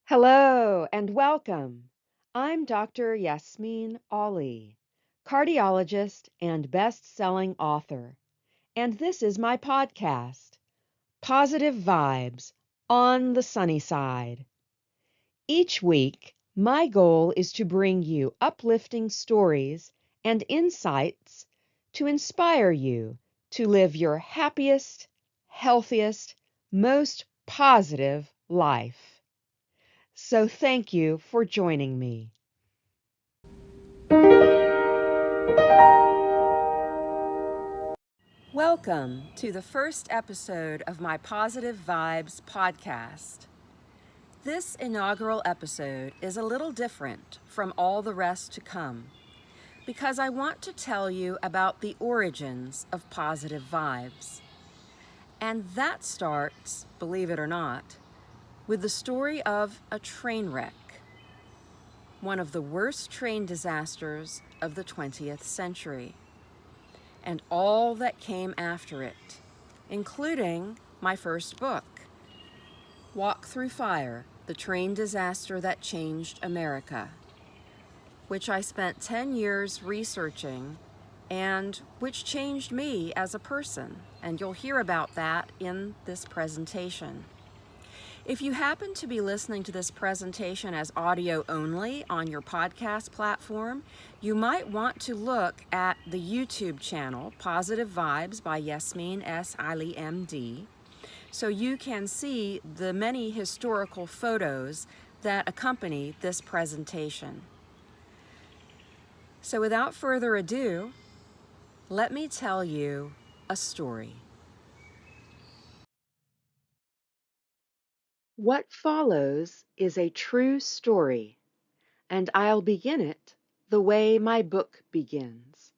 Hello and welcome. I'm Dr. Yasmine S, cardiologist and best-selling author, and this is my podcast, Positive Vibes on the Sunny Side. Each week, my goal is to bring you uplifting stories and insights to inspire you to live your happiest, healthiest, most positive life. So thank you for joining me. Welcome to the first episode of my Positive Vibes podcast. This inaugural episode is a little different from all the rest to come because I want to tell you about the origins of positive vibes. And that starts, believe it or not, with the story of a train wreck, one of the worst train disasters of the 20th century, and all that came after it, including my first book, Walk Through Fire, The Train Disaster That Changed America, which I spent 10 years researching and which changed me as a person, and you'll hear about that in this presentation. If you happen to be listening to this presentation as audio only on your podcast platform, you might want to look at the YouTube channel, Positive Vibes by Yasmine S, MD, so you can see the many historical photos that accompany this presentation. So without further ado, let me tell you a story. What follows is a true story, and I'll begin it the way my book begins.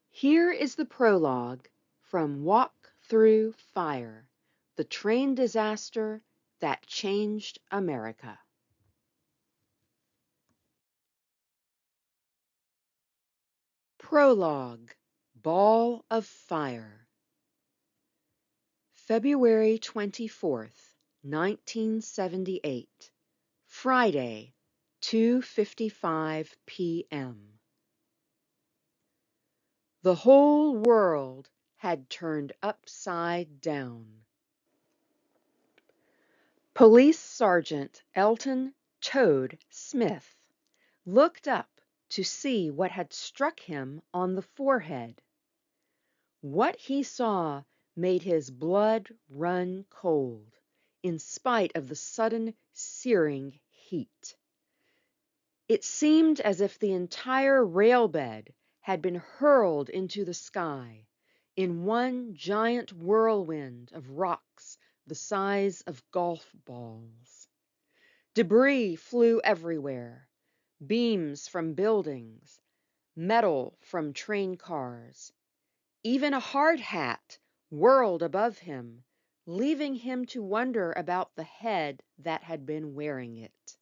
Here is the prologue from Walk Through Fire, the train disaster that changed America. Prologue, Ball of Fire. February 24th, 1978, Friday, 2:55 p.m. The whole world had turned upside down. Police Sergeant Elton "Toad" Smith looked up to see what had struck him on the forehead. What he saw made his blood run cold, in spite of the sudden searing heat. It seemed as if the entire railbed had been hurled into the sky in one giant whirlwind of rocks the size of golf balls. Debris flew everywhere, beams from buildings, metal from train cars. Even a hard hat whirled above him, leaving him to wonder about the head that had been wearing it.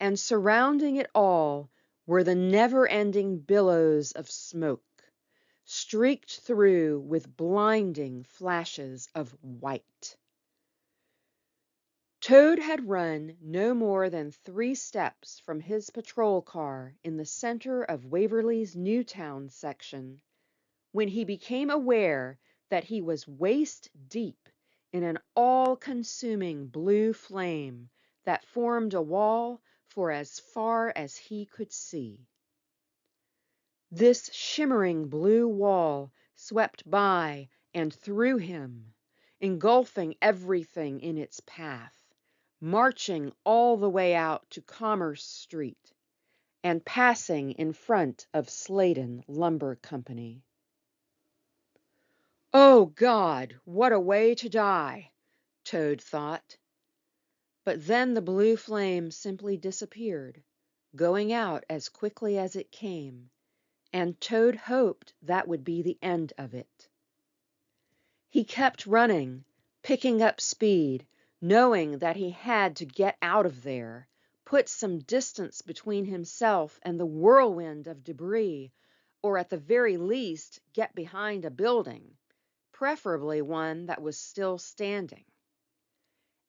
And surrounding it all were the never-ending billows of smoke, streaked through with blinding flashes of white. Toad had run no more than 3 steps from his patrol car in the center of Waverly's Newtown section when he became aware that he was waist deep in an all-consuming blue flame that formed a wall for as far as he could see. This shimmering blue wall swept by and through him, engulfing everything in its path, marching all the way out to Commerce Street, and passing in front of Sladen Lumber Company. "Oh, God, what a way to die," Toad thought. But then the blue flame simply disappeared, going out as quickly as it came, and Toad hoped that would be the end of it. He kept running, picking up speed, knowing that he had to get out of there, put some distance between himself and the whirlwind of debris, or at the very least get behind a building, preferably one that was still standing.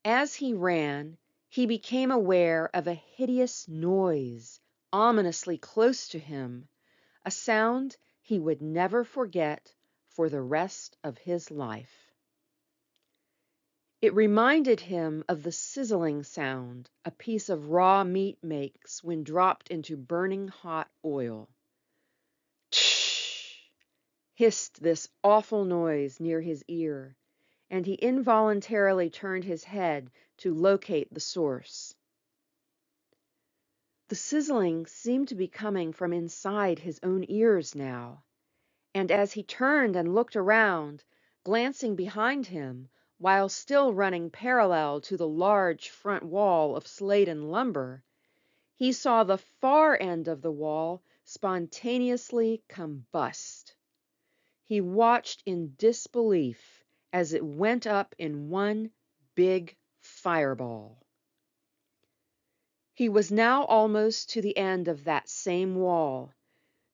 As he ran, he became aware of a hideous noise ominously close to him, a sound he would never forget for the rest of his life. It reminded him of the sizzling sound a piece of raw meat makes when dropped into burning hot oil. Tsh! Hissed this awful noise near his ear, and he involuntarily turned his head to locate the source. The sizzling seemed to be coming from inside his own ears now, and as he turned and looked around, glancing behind him, while still running parallel to the large front wall of slate and lumber, he saw the far end of the wall spontaneously combust. He watched in disbelief as it went up in one big fireball. He was now almost to the end of that same wall,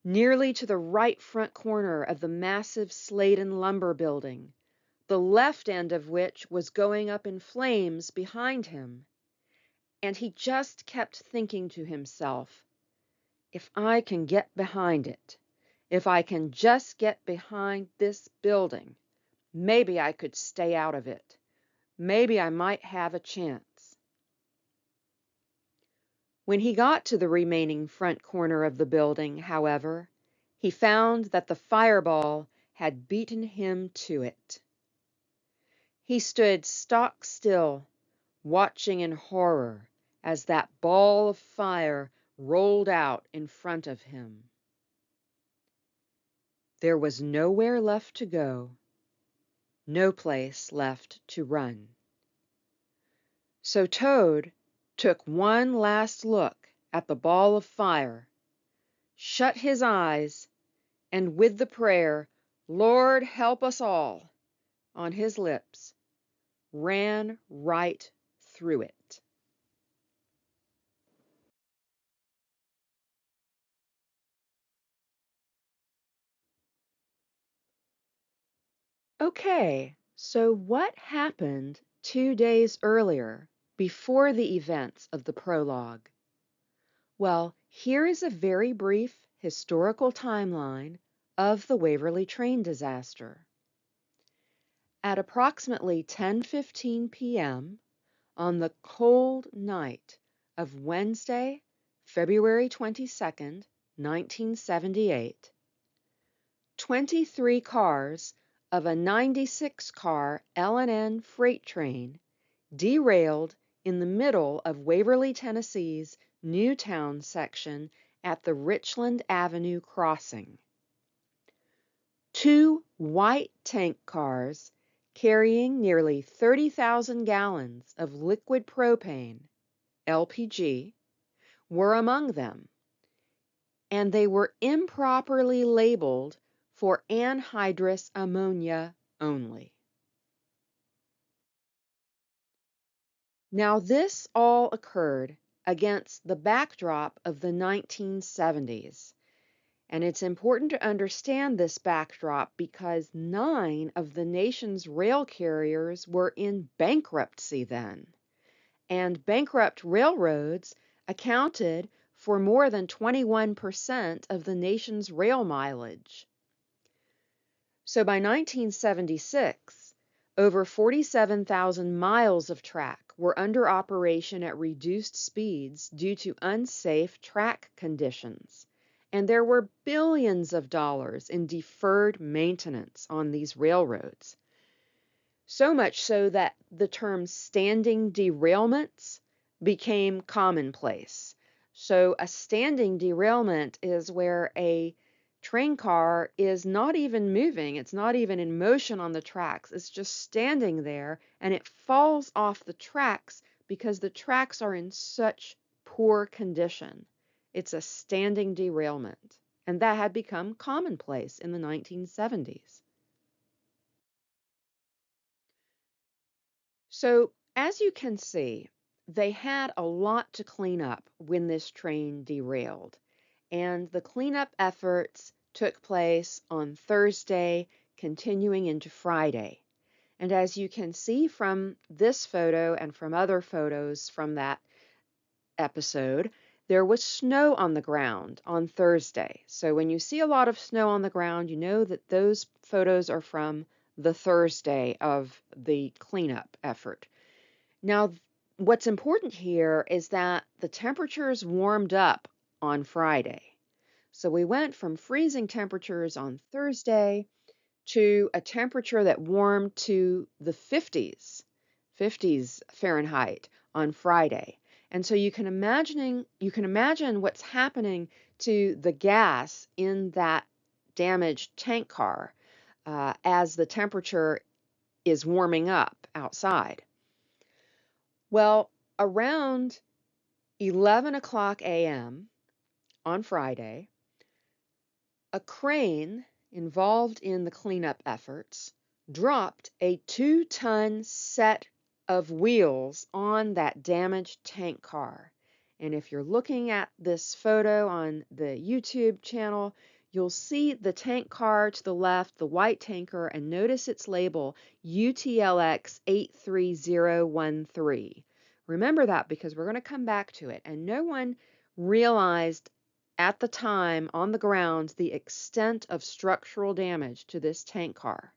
nearly to the right front corner of the massive slate and lumber building, the left end of which was going up in flames behind him. And he just kept thinking to himself, if I can get behind it, if I can just get behind this building, maybe I could stay out of it. Maybe I might have a chance. When he got to the remaining front corner of the building, however, he found that the fireball had beaten him to it. He stood stock still, watching in horror as that ball of fire rolled out in front of him. There was nowhere left to go, no place left to run. So Toad took one last look at the ball of fire, shut his eyes, and with the prayer, "Lord, help us all," on his lips, ran right through it. Okay, so what happened 2 days earlier, before the events of the prologue? Well, here is a very brief historical timeline of the Waverly Train Disaster. At approximately 10:15 p.m. on the cold night of Wednesday, February 22nd, 1978, 23 cars of a 96-car L&N freight train derailed in the middle of Waverly, Tennessee's Newtown section at the Richland Avenue crossing. Two white tank cars carrying nearly 30,000 gallons of liquid propane, LPG, were among them, and they were improperly labeled for anhydrous ammonia only. Now, this all occurred against the backdrop of the 1970s, and it's important to understand this backdrop because 9 of the nation's rail carriers were in bankruptcy then, and bankrupt railroads accounted for more than 21% of the nation's rail mileage. So by 1976, over 47,000 miles of track were under operation at reduced speeds due to unsafe track conditions, and there were billions of dollars in deferred maintenance on these railroads. So much so that the term standing derailments became commonplace. So a standing derailment is where a train car is not even moving, it's not even in motion on the tracks, it's just standing there and it falls off the tracks because the tracks are in such poor condition. It's a standing derailment, and that had become commonplace in the 1970s. So, as you can see, they had a lot to clean up when this train derailed, and the cleanup efforts took place on Thursday, continuing into Friday. And as you can see from this photo and from other photos from that episode, there was snow on the ground on Thursday. So when you see a lot of snow on the ground, you know that those photos are from the Thursday of the cleanup effort. Now, what's important here is that the temperatures warmed up on Friday. So we went from freezing temperatures on Thursday to a temperature that warmed to the 50s Fahrenheit on Friday. And so you can imagine what's happening to the gas in that damaged tank car as the temperature is warming up outside. Well, around 11 o'clock a.m. on Friday, a crane involved in the cleanup efforts dropped a 2-ton set of wheels on that damaged tank car. And if you're looking at this photo on the YouTube channel, you'll see the tank car to the left, the white tanker, and notice its label UTLX 83013. Remember that because we're going to come back to it. And no one realized at the time on the ground the extent of structural damage to this tank car.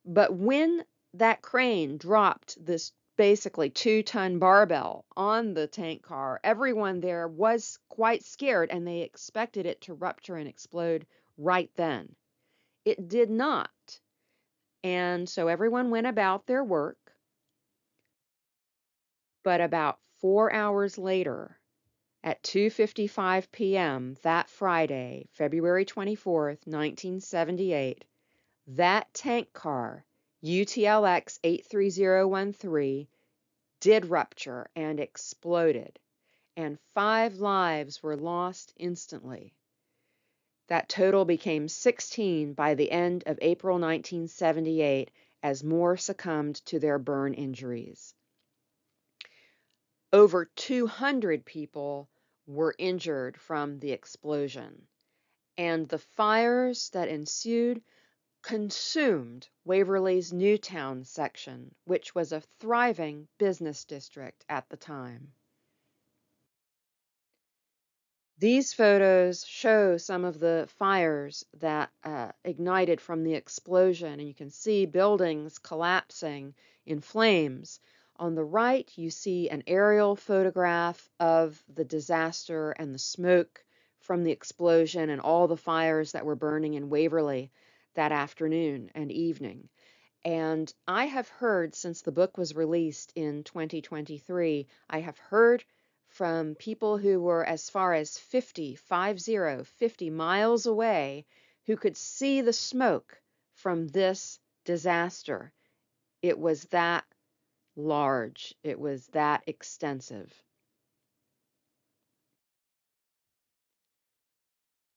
But when that crane dropped this basically 2-ton barbell on the tank car, everyone there was quite scared and they expected it to rupture and explode right then. It did not. And so everyone went about their work. But about 4 hours later, at 2:55 p.m. that Friday, February 24th, 1978, that tank car, UTLX 83013, did rupture and exploded, and 5 lives were lost instantly. That total became 16 by the end of April 1978 as more succumbed to their burn injuries. Over 200 people were injured from the explosion, and the fires that ensued consumed Waverly's Newtown section, which was a thriving business district at the time. These photos show some of the fires that ignited from the explosion, and you can see buildings collapsing in flames. On the right, you see an aerial photograph of the disaster and the smoke from the explosion and all the fires that were burning in Waverly that afternoon and evening. And I have heard, since the book was released in 2023, I have heard from people who were as far as 50 miles away who could see the smoke from this disaster. It was that large. It was that extensive.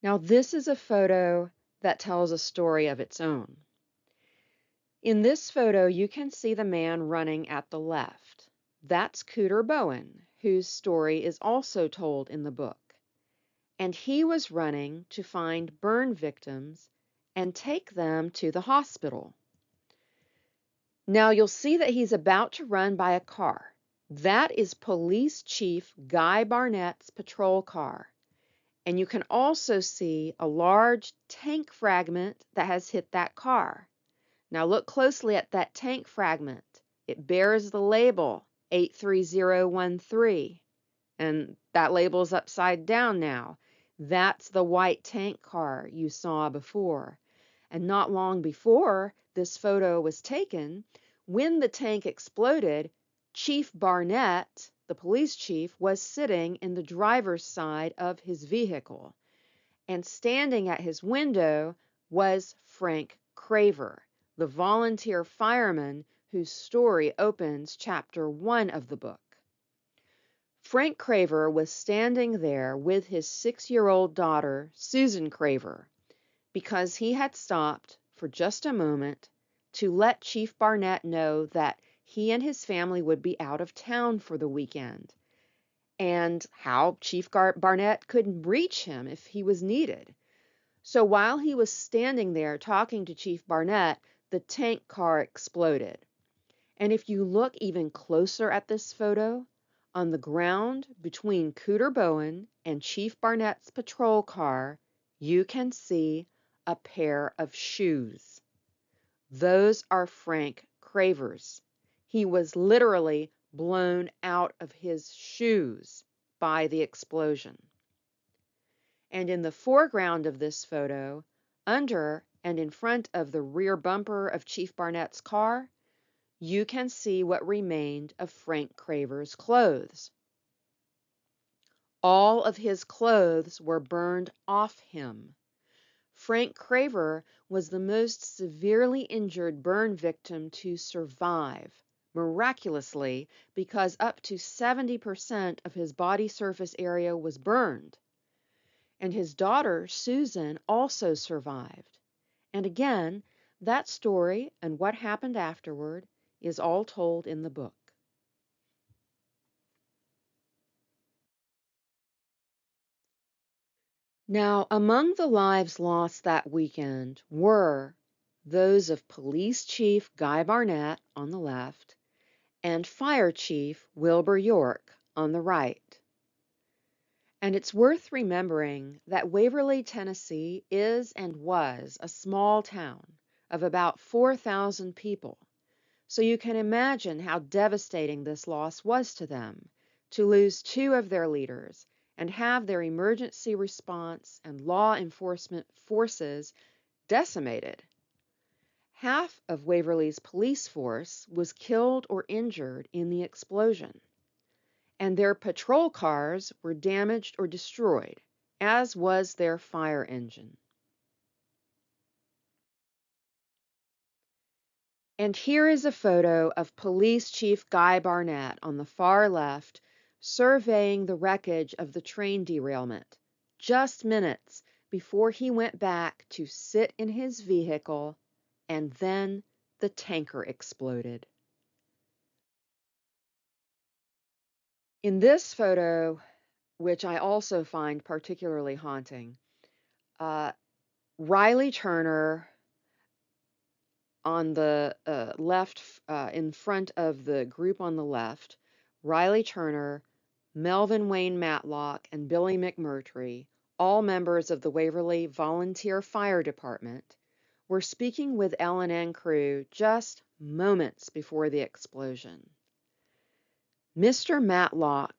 Now, this is a photo that tells a story of its own. In this photo, you can see the man running at the left. That's Cooter Bowen, whose story is also told in the book. And he was running to find burn victims and take them to the hospital. Now you'll see that he's about to run by a car. That is Police Chief Guy Barnett's patrol car. And you can also see a large tank fragment that has hit that car. Now look closely at that tank fragment. It bears the label 83013, and that label's upside down now. That's the white tank car you saw before. And not long before this photo was taken, when the tank exploded, Chief Barnett, the police chief, was sitting in the driver's side of his vehicle. And standing at his window was Frank Craver, the volunteer fireman whose story opens chapter 1 of the book. Frank Craver was standing there with his 6-year-old daughter, Susan Craver, because he had stopped for just a moment to let Chief Barnett know that he and his family would be out of town for the weekend, and how Chief Barnett could reach him if he was needed. So while he was standing there talking to Chief Barnett, the tank car exploded. And if you look even closer at this photo, on the ground between Cooter Bowen and Chief Barnett's patrol car, you can see a pair of shoes. Those are Frank Craver's. He was literally blown out of his shoes by the explosion. And in the foreground of this photo, under and in front of the rear bumper of Chief Barnett's car, you can see what remained of Frank Craver's clothes. All of his clothes were burned off him. Frank Craver was the most severely injured burn victim to survive, miraculously, because up to 70% of his body surface area was burned. And his daughter, Susan, also survived. And again, that story and what happened afterward is all told in the book. Now, among the lives lost that weekend were those of Police Chief Guy Barnett on the left and Fire Chief Wilbur York on the right. And it's worth remembering that Waverly, Tennessee is and was a small town of about 4,000 people. So you can imagine how devastating this loss was to them, to lose two of their leaders and have their emergency response and law enforcement forces decimated. Half of Waverly's police force was killed or injured in the explosion, and their patrol cars were damaged or destroyed, as was their fire engine. And here is a photo of Police Chief Guy Barnett on the far left surveying the wreckage of the train derailment, just minutes before he went back to sit in his vehicle, and then the tanker exploded. In this photo, which I also find particularly haunting, Riley Turner on the left, in front of the group on the left, Riley Turner, Melvin Wayne Matlock, and Billy McMurtry, all members of the Waverly Volunteer Fire Department, were speaking with L&N crew just moments before the explosion. Mr. Matlock,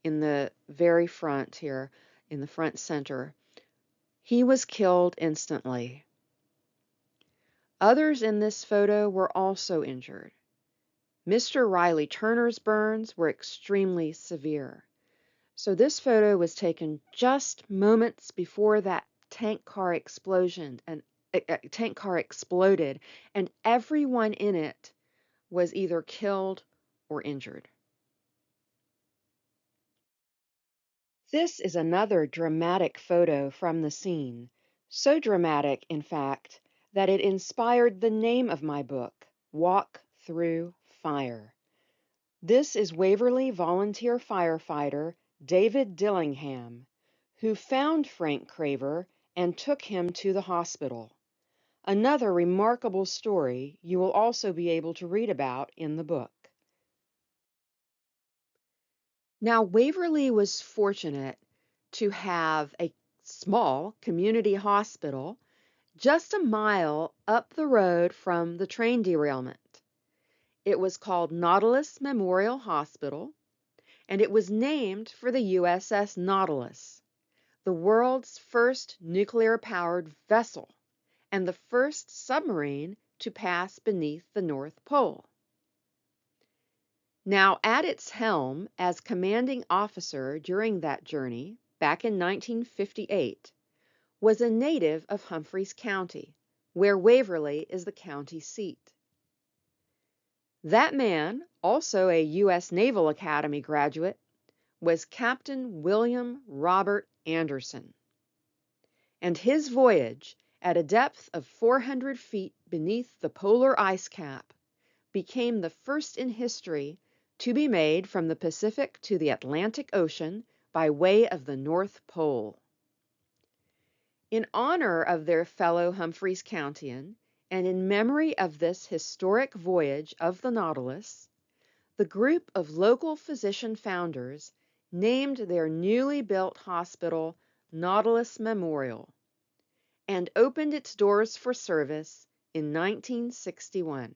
in the very front here, in the front center, he was killed instantly. Others in this photo were also injured. Mr. Riley Turner's burns were extremely severe. So this photo was taken just moments before that tank car exploded, and everyone in it was either killed or injured. This is another dramatic photo from the scene. So dramatic, in fact, that it inspired the name of my book, Walk Through Fire. This is Waverly volunteer firefighter David Dillingham, who found Frank Craver and took him to the hospital. Another remarkable story you will also be able to read about in the book. Now, Waverly was fortunate to have a small community hospital just a mile up the road from the train derailment. It was called Nautilus Memorial Hospital, and it was named for the USS Nautilus, the world's first nuclear-powered vessel and the first submarine to pass beneath the North Pole. Now, at its helm as commanding officer during that journey, back in 1958, was a native of Humphreys County, where Waverly is the county seat. That man, also a U.S. Naval Academy graduate, was Captain William Robert Anderson. And his voyage, at a depth of 400 feet beneath the polar ice cap, became the first in history to be made from the Pacific to the Atlantic Ocean by way of the North Pole. In honor of their fellow Humphreys Countian, And in memory of this historic voyage of the Nautilus, the group of local physician founders named their newly built hospital Nautilus Memorial and opened its doors for service in 1961.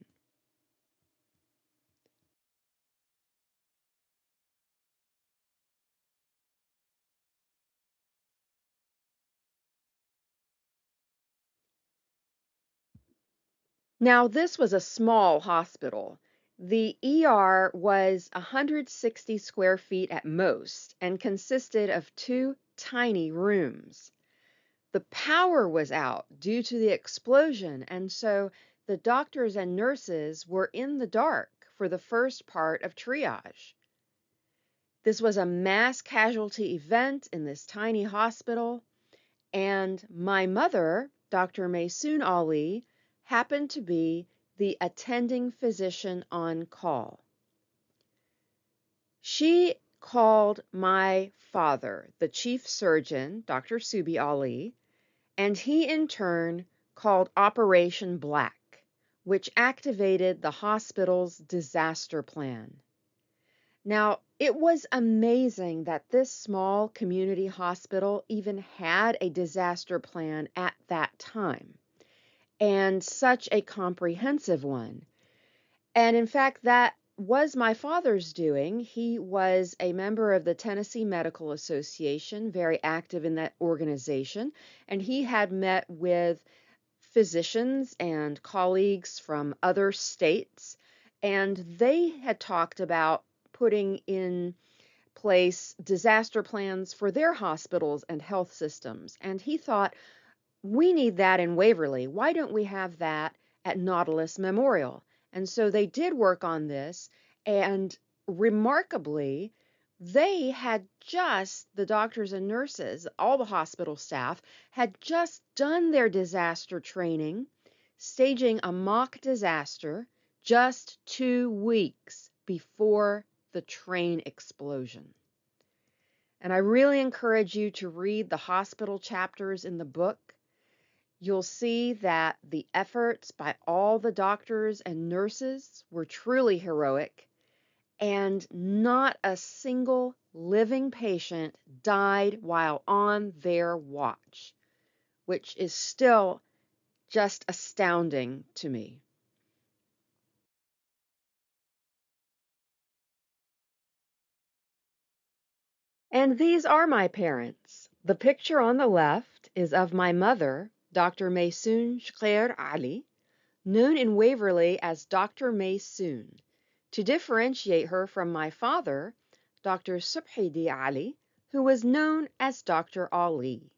Now, this was a small hospital. The ER was 160 square feet at most and consisted of two tiny rooms. The power was out due to the explosion, and so the doctors and nurses were in the dark for the first part of triage. This was a mass casualty event in this tiny hospital, and my mother, Dr. Maysoon Ali, happened to be the attending physician on call. She called my father, the chief surgeon, Dr. Subi Ali, and he in turn called Operation Black, which activated the hospital's disaster plan. Now, it was amazing that this small community hospital even had a disaster plan at that time, and such a comprehensive one. And in fact, that was my father's doing. He was a member of the Tennessee Medical Association, very active in that organization, and he had met with physicians and colleagues from other states, and they had talked about putting in place disaster plans for their hospitals and health systems. And he thought, we need that in Waverly. Why don't we have that at Nautilus Memorial? And so they did work on this, and remarkably, they had just, the doctors and nurses, all the hospital staff, had just done their disaster training, staging a mock disaster just 2 weeks before the train explosion. And I really encourage you to read the hospital chapters in the book. You'll see that the efforts by all the doctors and nurses were truly heroic, and not a single living patient died while on their watch, which is still just astounding to me. And these are my parents. The picture on the left is of my mother, Dr. Maysoon Shkhair Ali, known in Waverly as Dr. Maysoon, to differentiate her from my father, Dr. Subhidi Ali, who was known as Dr. Ali.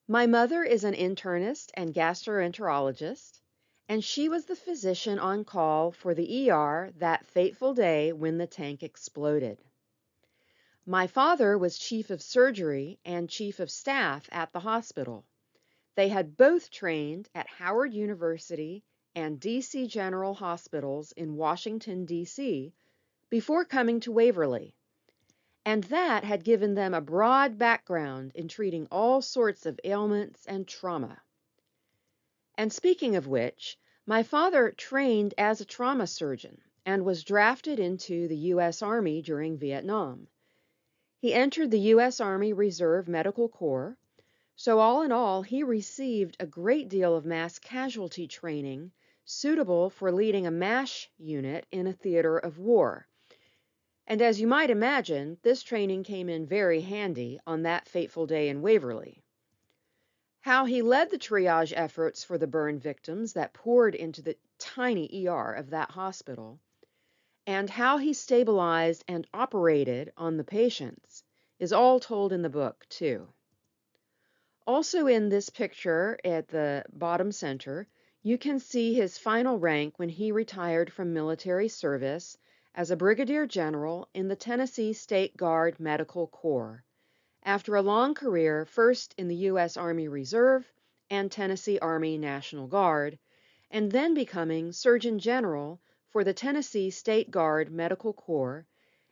My mother is an internist and gastroenterologist, and she was the physician on call for the ER that fateful day when the tank exploded. My father was chief of surgery and chief of staff at the hospital. They had both trained at Howard University and DC General Hospitals in Washington, D.C., before coming to Waverly, and that had given them a broad background in treating all sorts of ailments and trauma. And speaking of which, my father trained as a trauma surgeon and was drafted into the U.S. Army during Vietnam. He entered the U.S. Army Reserve Medical Corps, so all in all, he received a great deal of mass casualty training suitable for leading a MASH unit in a theater of war. And as you might imagine, this training came in very handy on that fateful day in Waverly. How he led the triage efforts for the burn victims that poured into the tiny ER of that hospital, and how he stabilized and operated on the patients, is all told in the book, too. Also in this picture at the bottom center, you can see his final rank when he retired from military service as a brigadier general in the Tennessee State Guard Medical Corps, after a long career first in the U.S. Army Reserve and Tennessee Army National Guard, and then becoming Surgeon General for the Tennessee State Guard Medical Corps,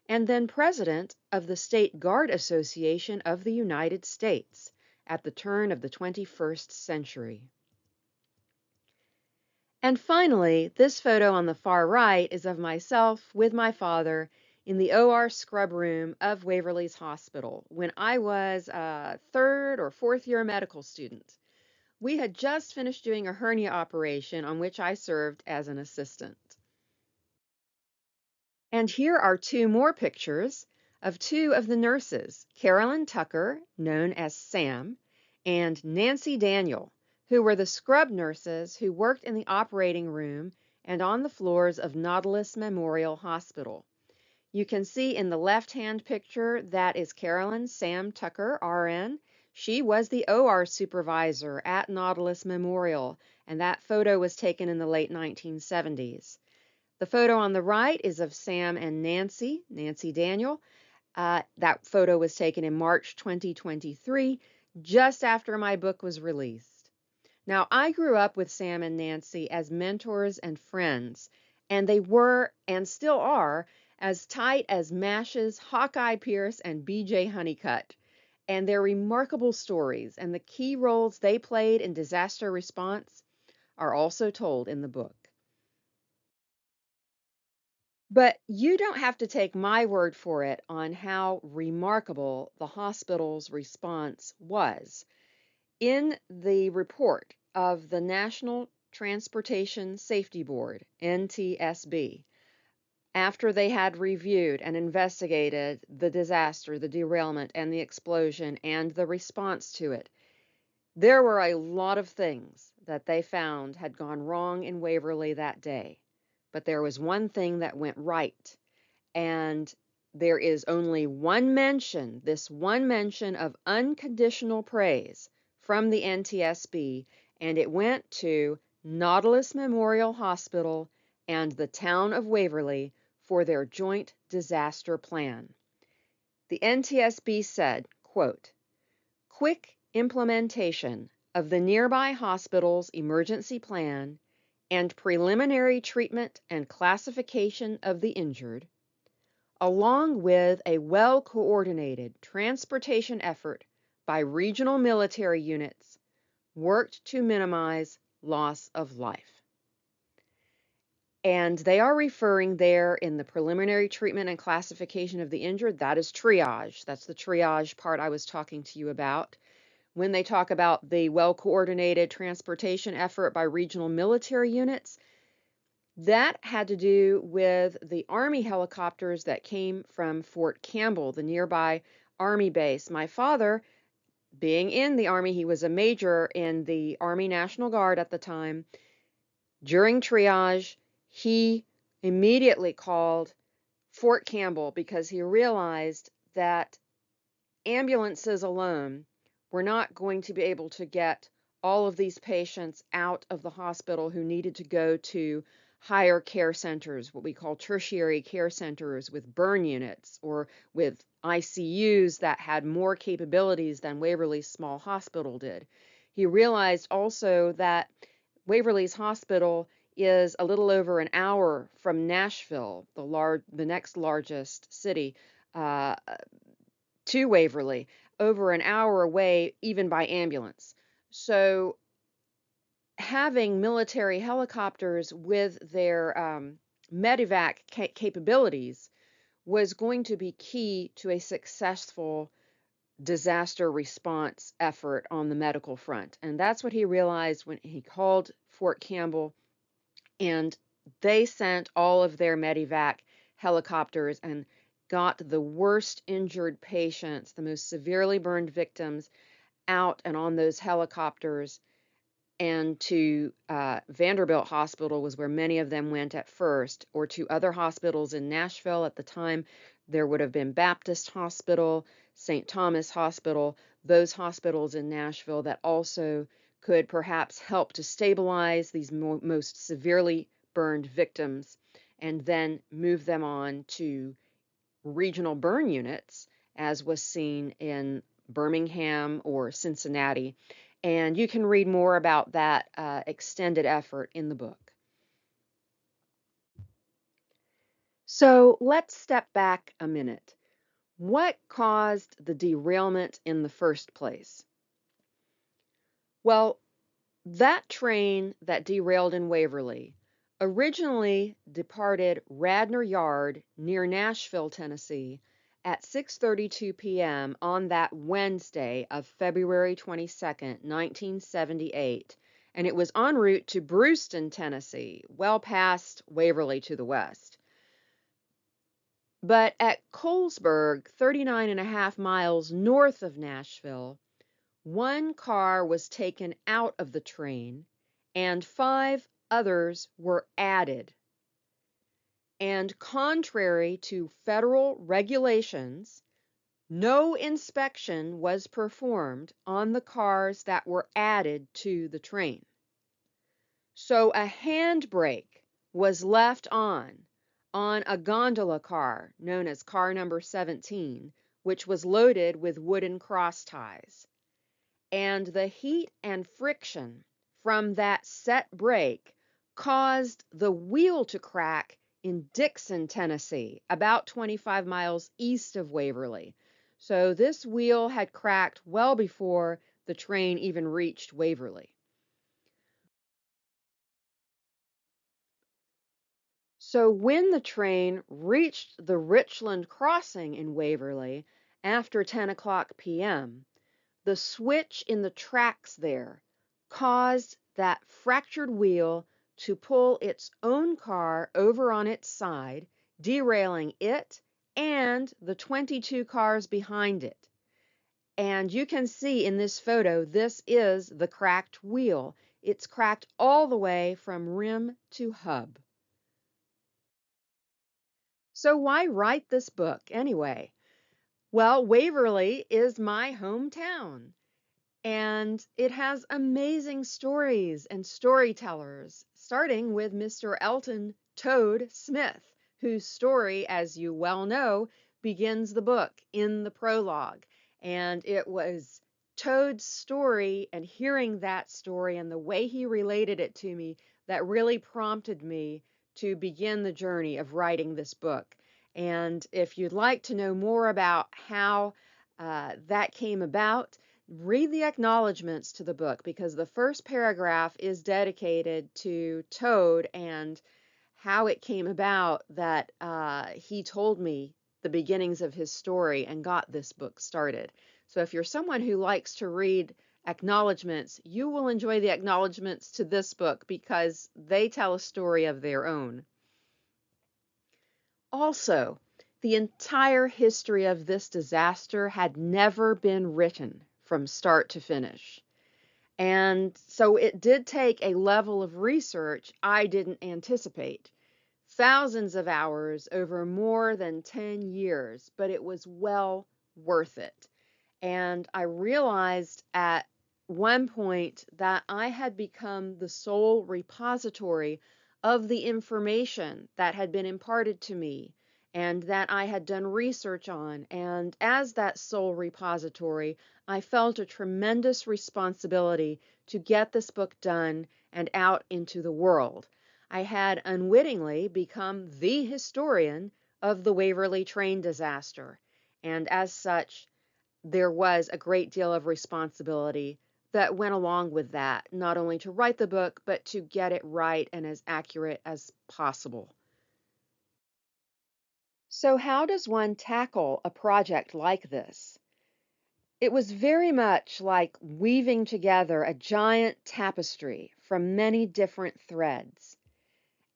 and then president of the State Guard Association of the United States at the turn of the 21st century. And finally, this photo on the far right is of myself with my father in the OR scrub room of Waverly's Hospital when I was a third or fourth year medical student. We had just finished doing a hernia operation on which I served as an assistant. And here are two more pictures of two of the nurses, Carolyn Tucker, known as Sam, and Nancy Daniel, who were the scrub nurses who worked in the operating room and on the floors of Nautilus Memorial Hospital. You can see in the left-hand picture that is Carolyn Sam Tucker, RN. She was the OR supervisor at Nautilus Memorial, and that photo was taken in the late 1970s. The photo on the right is of Sam and Nancy Daniel. That photo was taken in March 2023, just after my book was released. Now, I grew up with Sam and Nancy as mentors and friends, and they were and still are as tight as Mash's Hawkeye Pierce and BJ Honeycutt. And their remarkable stories and the key roles they played in disaster response are also told in the book. But you don't have to take my word for it on how remarkable the hospital's response was. In the report of the National Transportation Safety Board, NTSB, after they had reviewed and investigated the disaster, the derailment, and the explosion, and the response to it, there were a lot of things that they found had gone wrong in Waverly that day. But there was one thing that went right. And there is only one mention, this one mention of unconditional praise from the NTSB, and it went to Nautilus Memorial Hospital and the town of Waverly for their joint disaster plan. The NTSB said, quote, "Quick implementation of the nearby hospital's emergency plan and preliminary treatment and classification of the injured, along with a well-coordinated transportation effort by regional military units, worked to minimize loss of life." And they are referring there in the preliminary treatment and classification of the injured, that is triage. That's the triage part I was talking to you about. When they talk about the well-coordinated transportation effort by regional military units, that had to do with the Army helicopters that came from Fort Campbell, the nearby Army base. My father, being in the Army, he was a major in the Army National Guard at the time. During triage, he immediately called Fort Campbell because he realized that ambulances alone were not going to be able to get all of these patients out of the hospital who needed to go to higher care centers, what we call tertiary care centers with burn units or with ICUs that had more capabilities than Waverly's small hospital did. He realized also that Waverly's hospital is a little over an hour from Nashville, the next largest city, to Waverly, over an hour away, even by ambulance. So having military helicopters with their medevac capabilities was going to be key to a successful disaster response effort on the medical front. And that's what he realized when he called Fort Campbell, and they sent all of their medevac helicopters and got the worst injured patients, the most severely burned victims, out and on those helicopters. And to Vanderbilt Hospital was where many of them went at first, or to other hospitals in Nashville at the time. There would have been Baptist Hospital, St. Thomas Hospital, those hospitals in Nashville that also could perhaps help to stabilize these most severely burned victims and then move them on to regional burn units, as was seen in Birmingham or Cincinnati. And you can read more about that extended effort in the book. So let's step back a minute. What caused the derailment in the first place? Well, That train that derailed in Waverly originally departed Radnor Yard near Nashville, Tennessee at 6:32 p.m. on that Wednesday of February 22nd, 1978, and it was en route to Brewston, Tennessee, well past Waverly to the west. But at Colesburg, 39.5 miles north of Nashville, one car was taken out of the train and 5 others were added. And contrary to federal regulations, no inspection was performed on the cars that were added to the train. So a handbrake was left on a gondola car known as car number 17, which was loaded with wooden cross ties. And the heat and friction from that set brake caused the wheel to crack in Dixon, Tennessee, about 25 miles east of Waverly. So this wheel had cracked well before the train even reached Waverly. So when the train reached the Richland Crossing in Waverly after 10 o'clock p.m., the switch in the tracks there caused that fractured wheel to pull its own car over on its side, derailing it and the 22 cars behind it. And you can see in this photo, this is the cracked wheel. It's cracked all the way from rim to hub. So why write this book anyway? Well, Waverly is my hometown. And it has amazing stories and storytellers, starting with Mr. Elton Toad Smith, whose story, as you well know, begins the book in the prologue. And it was Toad's story and hearing that story and the way he related it to me that really prompted me to begin the journey of writing this book. And if you'd like to know more about how that came about, read the acknowledgments to the book, because the first paragraph is dedicated to Toad and how it came about that he told me the beginnings of his story and got this book started. So if you're someone who likes to read acknowledgments, you will enjoy the acknowledgments to this book because they tell a story of their own. Also, the entire history of this disaster had never been written from start to finish. And so it did take a level of research I didn't anticipate. Thousands of hours over more than 10 years, but it was well worth it. And I realized at one point that I had become the sole repository of the information that had been imparted to me and that I had done research on. And as that sole repository, I felt a tremendous responsibility to get this book done and out into the world. I had unwittingly become the historian of the Waverly Train Disaster. And as such, there was a great deal of responsibility that went along with that, not only to write the book, but to get it right and as accurate as possible. So, how does one tackle a project like this? It was very much like weaving together a giant tapestry from many different threads.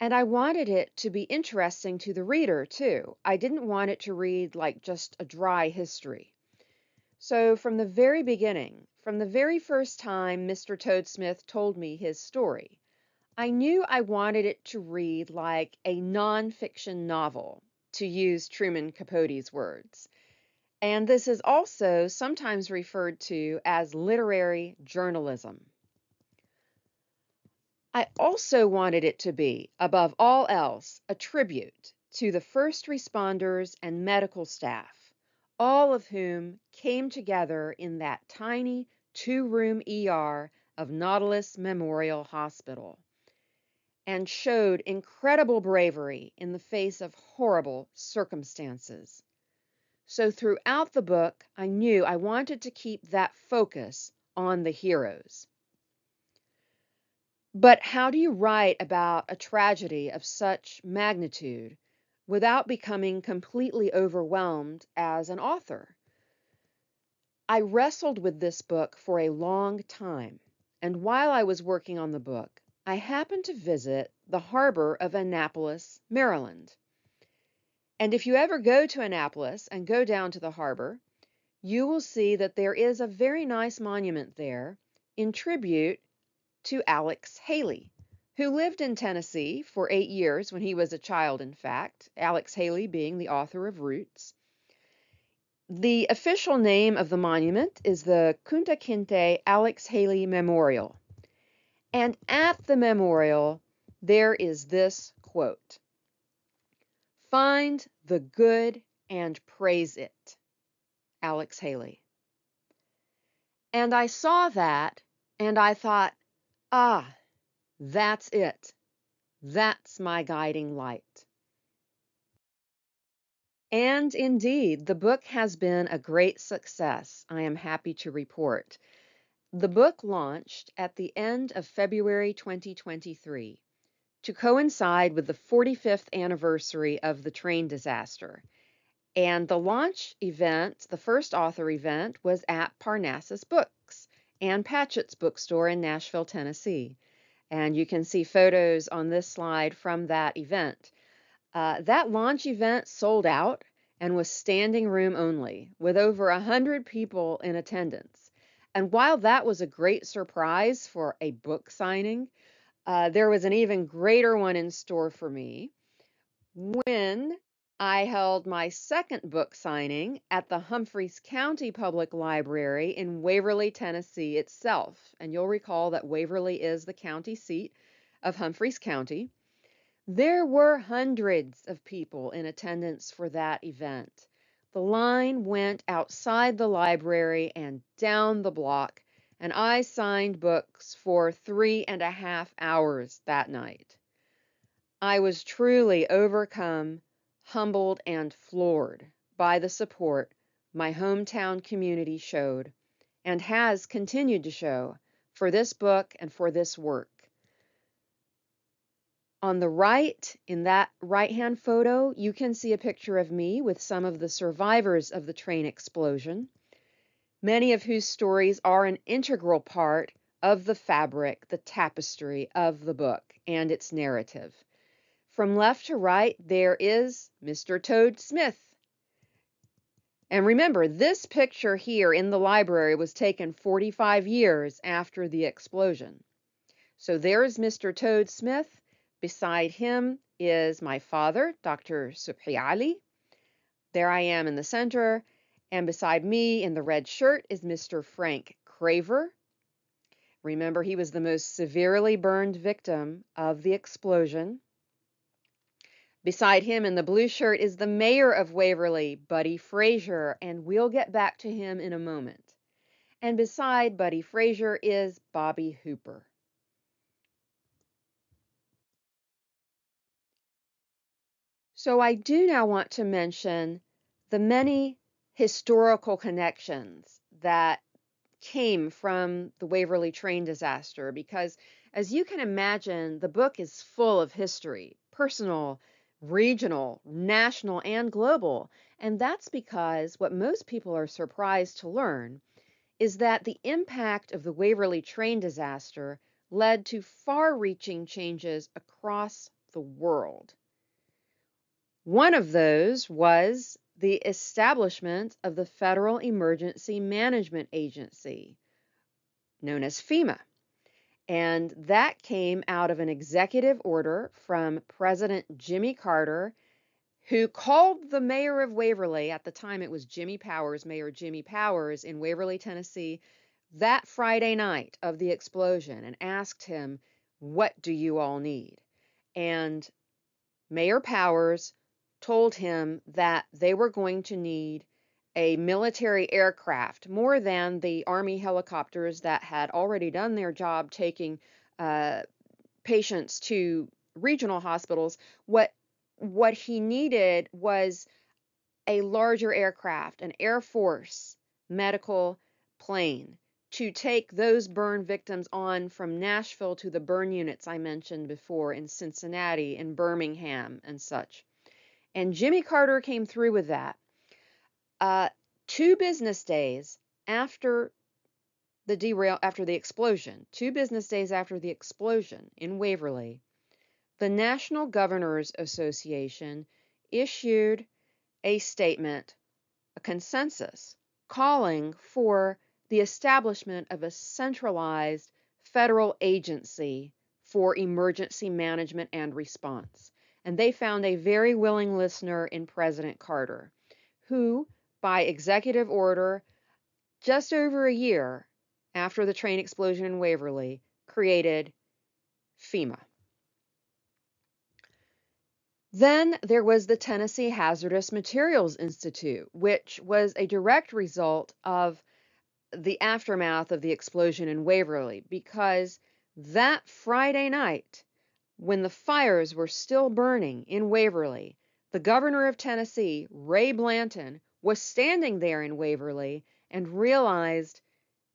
And I wanted it to be interesting to the reader, too. I didn't want it to read like just a dry history. So from the very beginning, from the very first time Mr. Toadsmith told me his story, I knew I wanted it to read like a nonfiction novel, to use Truman Capote's words. And this is also sometimes referred to as literary journalism. I also wanted it to be, above all else, a tribute to the first responders and medical staff, all of whom came together in that tiny 2-room ER of Nautilus Memorial Hospital and showed incredible bravery in the face of horrible circumstances. So throughout the book, I knew I wanted to keep that focus on the heroes. But how do you write about a tragedy of such magnitude without becoming completely overwhelmed as an author? I wrestled with this book for a long time, and while I was working on the book, I happened to visit the harbor of Annapolis, Maryland. And if you ever go to Annapolis and go down to the harbor, you will see that there is a very nice monument there in tribute to Alex Haley, who lived in Tennessee for 8 years when he was a child, in fact, Alex Haley being the author of Roots. The official name of the monument is the Kunta Kinte Alex Haley Memorial. And at the memorial, there is this quote: "Find the good and praise it, Alex Haley." And I saw that and I thought, ah, that's it. That's my guiding light. And indeed, the book has been a great success, I am happy to report. The book launched at the end of February 2023 to coincide with the 45th anniversary of the train disaster. And the launch event, the first author event, was at Parnassus Books and Patchett's bookstore in Nashville, Tennessee. And you can see photos on this slide from that event. That launch event sold out and was standing room only, with over 100 people in attendance. And while that was a great surprise for a book signing, there was an even greater one in store for me when I held my second book signing at the Humphreys County Public Library in Waverly, Tennessee itself. And you'll recall that Waverly is the county seat of Humphreys County. There were hundreds of people in attendance for that event. The line went outside the library and down the block, and I signed books for 3.5 hours that night. I was truly overcome, humbled, and floored by the support my hometown community showed and has continued to show for this book and for this work. On the right, in that right-hand photo, you can see a picture of me with some of the survivors of the train explosion, many of whose stories are an integral part of the fabric, the tapestry of the book and its narrative. From left to right, there is Mr. Toad Smith. And remember, this picture here in the library was taken 45 years after the explosion. So there's Mr. Toad Smith. Beside him is my father, Dr. Subhi Ali. There I am in the center. And beside me in the red shirt is Mr. Frank Craver. Remember, he was the most severely burned victim of the explosion. Beside him in the blue shirt is the mayor of Waverly, Buddy Frazier, and we'll get back to him in a moment. And beside Buddy Frazier is Bobby Hooper. So I do now want to mention the many historical connections that came from the Waverly Train disaster, because as you can imagine, the book is full of history, personal, regional, national, and global. And that's because what most people are surprised to learn is that the impact of the Waverly Train disaster led to far-reaching changes across the world. One of those was the establishment of the Federal Emergency Management Agency, known as FEMA. And that came out of an executive order from President Jimmy Carter, who called the mayor of Waverly, at the time it was Jimmy Powers, Mayor Jimmy Powers in Waverly, Tennessee, that Friday night of the explosion and asked him, "What do you all need?" And Mayor Powers told him that they were going to need a military aircraft, more than the Army helicopters that had already done their job taking patients to regional hospitals. What he needed was a larger aircraft, an Air Force medical plane, to take those burn victims on from Nashville to the burn units I mentioned before in Cincinnati and Birmingham and such. And Jimmy Carter came through with that. 2 business days after after the explosion, 2 business days after the explosion in Waverly, the National Governors Association issued a statement, a consensus, calling for the establishment of a centralized federal agency for emergency management and response. And they found a very willing listener in President Carter, who, by executive order, just over a year after the train explosion in Waverly, created FEMA. Then there was the Tennessee Hazardous Materials Institute, which was a direct result of the aftermath of the explosion in Waverly, because that Friday night, when the fires were still burning in Waverly, the governor of Tennessee, Ray Blanton, was standing there in Waverly and realized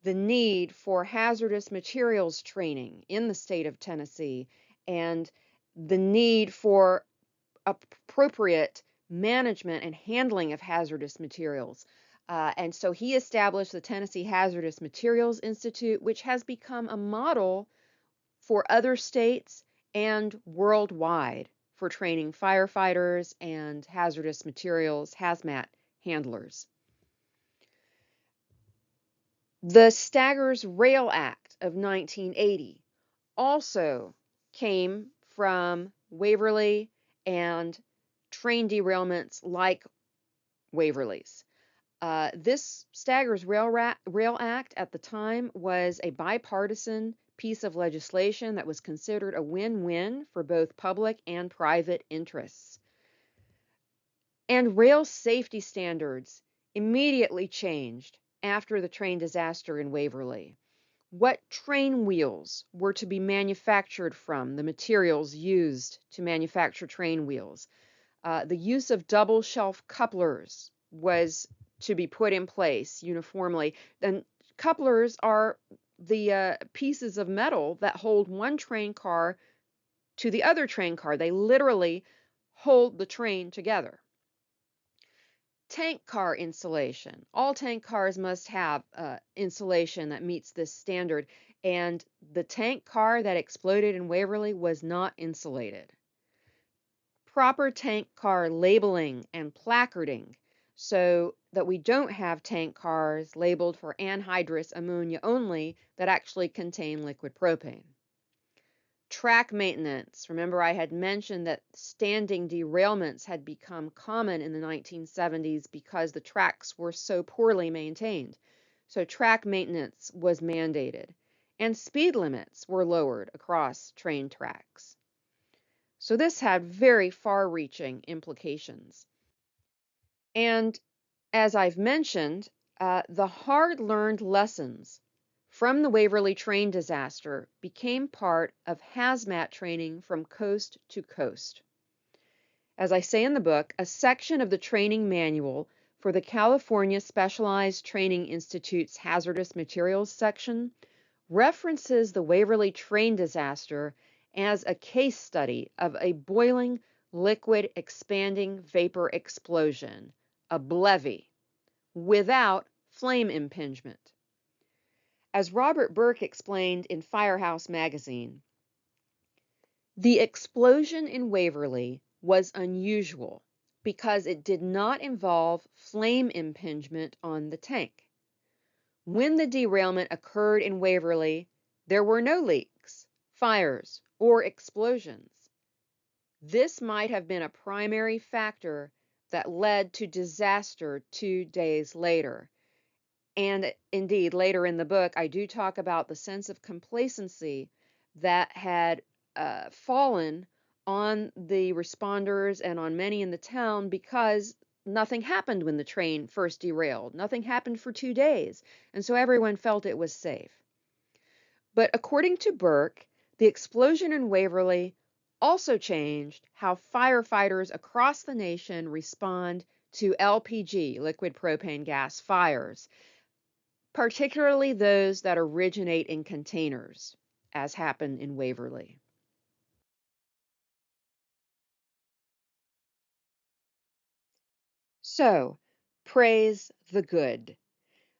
the need for hazardous materials training in the state of Tennessee and the need for appropriate management and handling of hazardous materials. And so he established the Tennessee Hazardous Materials Institute, which has become a model for other states and worldwide for training firefighters and hazardous materials, hazmat handlers. The Staggers Rail Act of 1980 also came from Waverly and train derailments like Waverly's. This Staggers Rail Act at the time was a bipartisan piece of legislation that was considered a win-win for both public and private interests. And rail safety standards immediately changed after the train disaster in Waverly. What train wheels were to be manufactured from, the materials used to manufacture train wheels. The use of double shelf couplers was to be put in place uniformly. And couplers are the pieces of metal that hold one train car to the other train car. They literally hold the train together. Tank car insulation. All tank cars must have insulation that meets this standard, and the tank car that exploded in Waverly was not insulated. Proper tank car labeling and placarding so that we don't have tank cars labeled for anhydrous ammonia only that actually contain liquid propane. Track maintenance. Remember, I had mentioned that standing derailments had become common in the 1970s because the tracks were so poorly maintained. So track maintenance was mandated, and speed limits were lowered across train tracks. So this had very far-reaching implications. And as I've mentioned, the hard-learned lessons from the Waverly Train Disaster became part of hazmat training from coast to coast. As I say in the book, a section of the training manual for the California Specialized Training Institute's Hazardous Materials section references the Waverly Train Disaster as a case study of a boiling liquid expanding vapor explosion, a BLEVE, without flame impingement. As Robert Burke explained in Firehouse magazine, the explosion in Waverly was unusual because it did not involve flame impingement on the tank. When the derailment occurred in Waverly, there were no leaks, fires, or explosions. This might have been a primary factor that led to disaster 2 days later. And indeed, later in the book, I do talk about the sense of complacency that had fallen on the responders and on many in the town because nothing happened when the train first derailed. Nothing happened for 2 days, and so everyone felt it was safe. But according to Burke, the explosion in Waverly also changed how firefighters across the nation respond to LPG, liquid propane gas, fires. particularly those that originate in containers, as happened in Waverly. So, praise the good.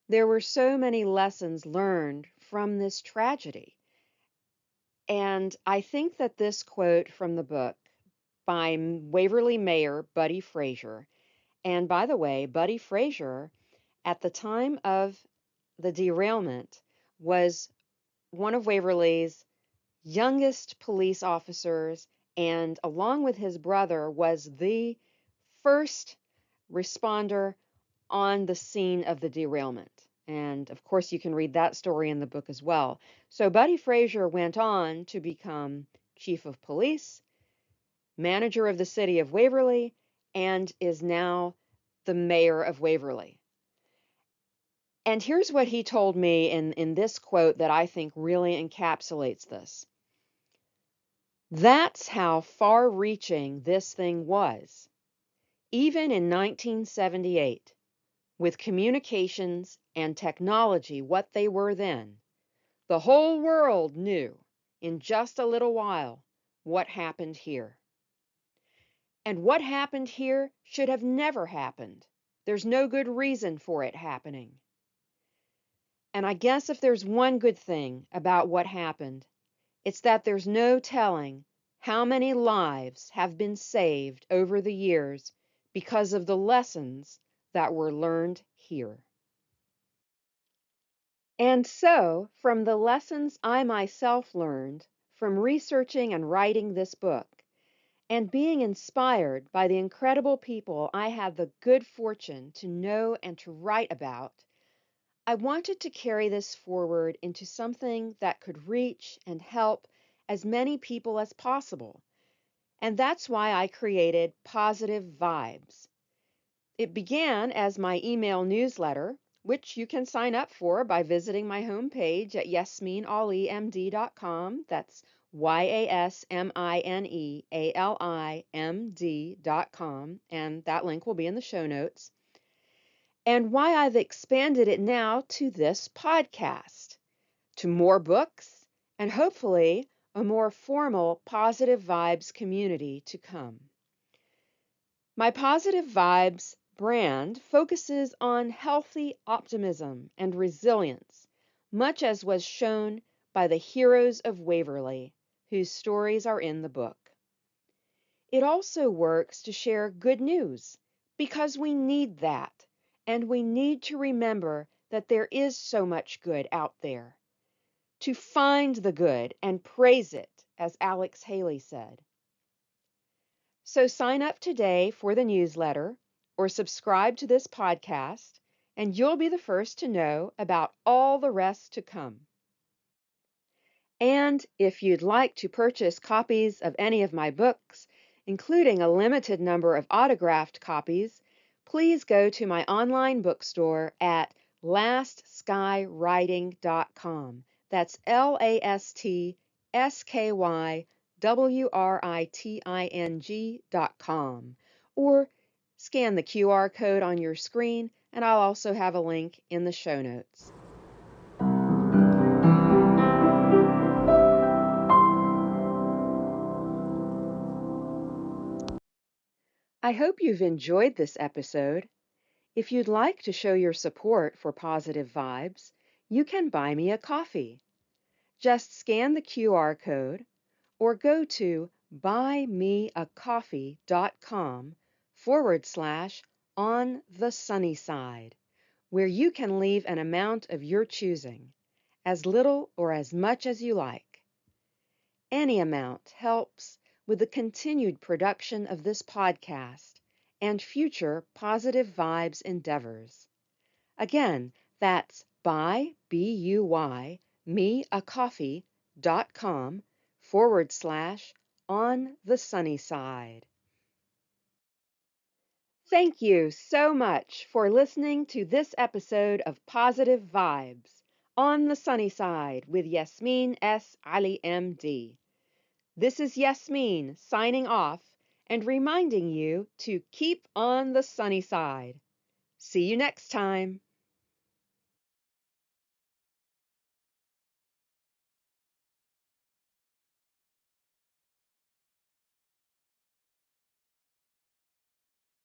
There were so many lessons learned from this tragedy. And I think that this quote from the book by Waverly Mayor Buddy Frazier, and by the way, Buddy Frazier, at the time of the derailment, was one of Waverly's youngest police officers, and along with his brother, was the first responder on the scene of the derailment. And of course, you can read that story in the book as well. So, Buddy Frazier went on to become chief of police, manager of the city of Waverly, and is now the mayor of Waverly. And here's what he told me in this quote that I think really encapsulates this. That's how far reaching this thing was. Even in 1978, with communications and technology what they were then, the whole world knew in just a little while what happened here. And what happened here should have never happened. There's no good reason for it happening. And I guess if there's one good thing about what happened, it's that there's no telling how many lives have been saved over the years because of the lessons that were learned here. And so, from the lessons I myself learned from researching and writing this book, and being inspired by the incredible people I had the good fortune to know and to write about, I wanted to carry this forward into something that could reach and help as many people as possible. And that's why I created Positive Vibes. It began as my email newsletter, which you can sign up for by visiting my homepage at yasminealimd.com. That's YASMINEALIMD.com, and that link will be in the show notes. And why I've expanded it now to this podcast, to more books, and hopefully a more formal Positive Vibes community to come. My Positive Vibes brand focuses on healthy optimism and resilience, much as was shown by the heroes of Waverly, whose stories are in the book. It also works to share good news, because we need that, and we need to remember that there is so much good out there. To find the good and praise it, as Alex Haley said. So sign up today for the newsletter or subscribe to this podcast, and you'll be the first to know about all the rest to come. And if you'd like to purchase copies of any of my books, including a limited number of autographed copies, please go to my online bookstore at lastskywriting.com. That's LASTSKYWRITING.com. Or scan the QR code on your screen, and I'll also have a link in the show notes. I hope you've enjoyed this episode. If you'd like to show your support for Positive Vibes, you can buy me a coffee. Just scan the QR code or go to buymeacoffee.com/on the sunny side, where you can leave an amount of your choosing, as little or as much as you like. Any amount helps with the continued production of this podcast and future Positive Vibes endeavors. Again, that's buymeacoffee.com/on the sunny side. Thank you so much for listening to this episode of Positive Vibes on the Sunny Side with Yasmine S. Ali MD. This is Yasmine signing off and reminding you to keep on the sunny side. See you next time.